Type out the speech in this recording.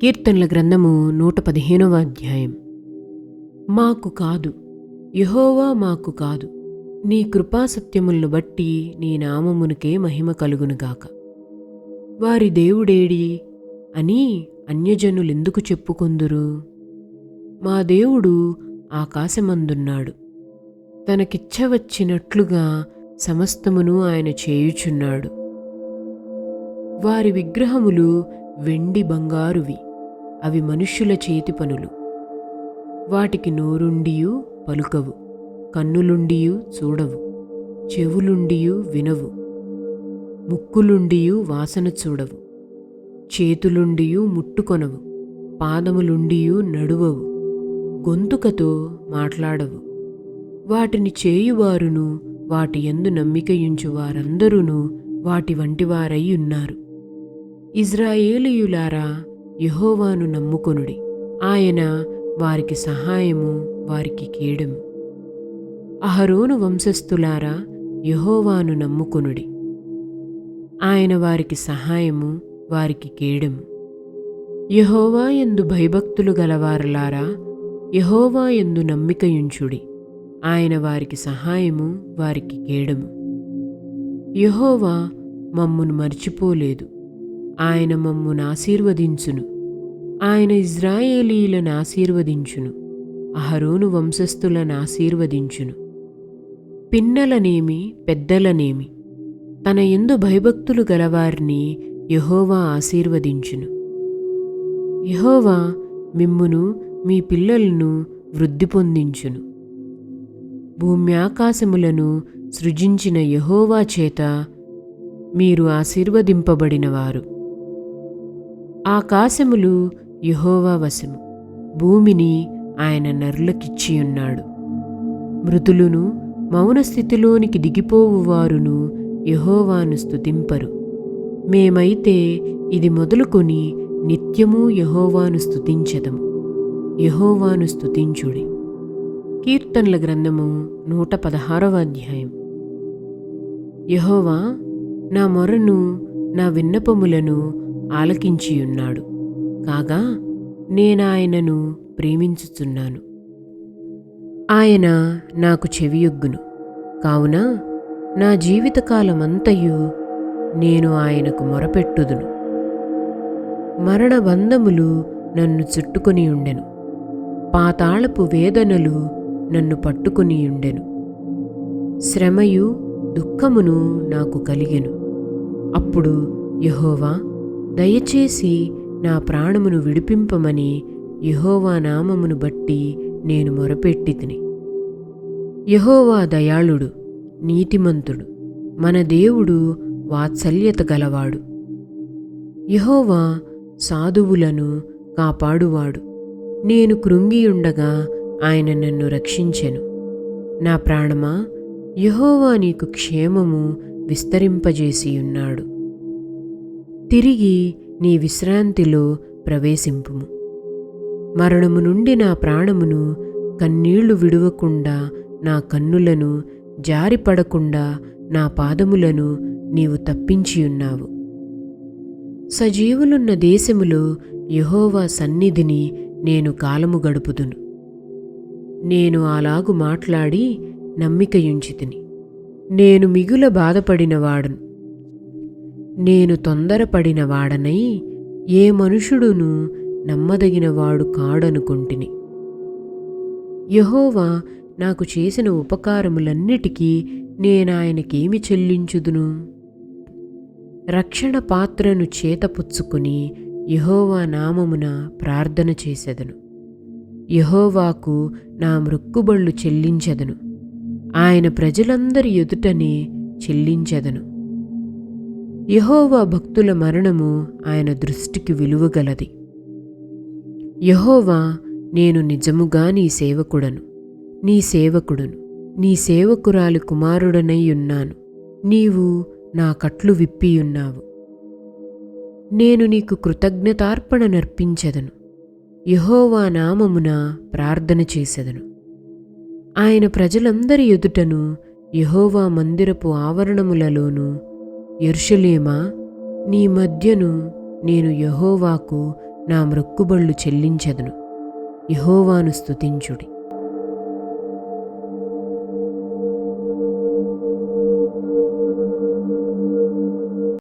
కీర్తనల గ్రంథము 115వ అధ్యాయం. మాకు కాదు, యెహోవా మాకు కాదు, నీ కృపాసత్యములను బట్టి నీ నామమునకే మహిమ కలుగునుగాక. వారి దేవుడేడి అని అన్యజనులెందుకు చెప్పుకొందురు? మా దేవుడు ఆకాశమందున్నాడు, తనకిచ్చవచ్చినట్లుగా సమస్తమును ఆయన చేయుచున్నాడు. వారి విగ్రహములు వెండి బంగారువి, అవి మనుష్యుల చేతి పనులు. వాటికి నోరుండియు పలుకవు, కన్నులుండియు చూడవు, చెవులుండియు వినవు, ముక్కులుండియు వాసన చూడవు, చేతులుండియు ముట్టుకొనవు, పాదములుండియు నడువవు, గొంతుకతో మాట్లాడవు. వాటిని చేయువారును వాటి యందు నమ్మికయుంచు వారందరూను వాటి వంటివారై ఉన్నారు. ఇజ్రాయేలీయులారా, యెహోవాను నమ్ముకొనుడి, ఆయన వారికి సహాయము, వారికి కేడము. అహరోను వంశస్థులారా, యెహోవాను నమ్ముకొనుడి, ఆయన వారికి సహాయము, వారికి కేడము. యెహోవా యందు భయభక్తులు గలవారలారా, యెహోవా యందు నమ్మికయుంచుడి, ఆయన వారికి సహాయము, వారికి కేడము. యెహోవా మమ్మును మర్చిపోలేదు, ఆయన మమ్మును ఆశీర్వదించును, ఆయన ఇజ్రాయేలీయులను ఆశీర్వదించును, అహరోను వంశస్థులను ఆశీర్వదించును. పిన్నలనేమి పెద్దలనేమి తన యందు భయభక్తులు గలవారిని యెహోవా ఆశీర్వదించును. యెహోవా మిమ్మును మీ పిల్లలను వృద్ధి పొందించును. భూమ్యాకాశములను సృజించిన యెహోవా చేత మీరు ఆశీర్వదింపబడినవారు. ఆకాశములు యెహోవా వశము, భూమిని ఆయన నరులకిచ్చియున్నాడు. మృతులును మౌన స్థితిలోనికి దిగిపోవువారును యెహోవాను స్తుతింపరు. మేమైతే ఇది మొదలుకొని నిత్యము యెహోవాను స్తుతించెదము. యెహోవాను స్తుతించుడి. కీర్తనల గ్రంథము 116వ అధ్యాయం. యెహోవా నా మొరను, నా విన్నపములను ఆలకించియున్నాడు, కాగా నేనాయనను ప్రేమించుచున్నాను. ఆయన నాకు చెవియొగ్గును, కావున నా జీవితకాలమంతయు నేను ఆయనకు మొరపెట్టుదును. మరణబంధములు నన్ను చుట్టుకొని ఉండెను, పాతాళపు వేదనలు నన్ను పట్టుకొనియుండెను. శ్రమయు దుఃఖమును నాకు కలిగెను. అప్పుడు యెహోవా, దయచేసి నా ప్రాణమును విడిపింపమని యెహోవా నామమును బట్టి నేను మొరపెట్టితిని. యెహోవా దయాళుడు, నీతిమంతుడు, మన దేవుడు వాత్సల్యత గలవాడు. యెహోవా సాధువులను కాపాడువాడు. నేను కృంగియుండగా ఆయన నన్ను రక్షించెను. నా ప్రాణమా, యెహోవా నీకు క్షేమము విస్తరింపజేసియున్నాడు. తిరిగి నీ విశ్రాంతిలో ప్రవేశింపుము. మరణము నుండి నా ప్రాణమును, కన్నీళ్లు విడువకుండా నా కన్నులను, జారిపడకుండా నా పాదములను నీవు తప్పించియున్నావు. సజీవులున్న దేశములో యెహోవా సన్నిధిని నేను కాలము గడుపుదును. నేను అలాగు మాట్లాడి నమ్మికయుంచితిని. నేను మిగుల బాధపడినవాడను, నేను తొందరపడినవాడనై ఏ మనుషుడును నమ్మదగినవాడు కాడనుకొంటిని. యెహోవా నాకు చేసిన ఉపకారములన్నిటికీ నేనాయనకేమి చెల్లించుదును? రక్షణ పాత్రను చేతపుచ్చుకుని యెహోవా నామమున ప్రార్థన చేసెదను. యెహోవాకు నా మ్రొక్కుబళ్ళు చెల్లించెదను, ఆయన ప్రజలందరి ఎదుటనే చెల్లించెదను. యెహోవా భక్తుల మరణము ఆయన దృష్టికి విలువగలది. యెహోవా, నేను నిజముగా నీ సేవకుడను, నీ సేవకుడును, నీ సేవకురాలి కుమారుడనై ఉన్నాను. నీవు నా కట్లు విప్పియున్నావు. నేను నీకు కృతజ్ఞతార్పణ నర్పించెదను. యెహోవా నామమున ప్రార్థన చేసెదను. ఆయన ప్రజలందరి ఎదుటను, యెహోవా మందిరపు ఆవరణములలోను, యెరూషలేమా, నీ మధ్యను నేను యెహోవాకు నా మ్రొక్కుబళ్ళు చెల్లించెదను. యెహోవాను స్తుతించుడి.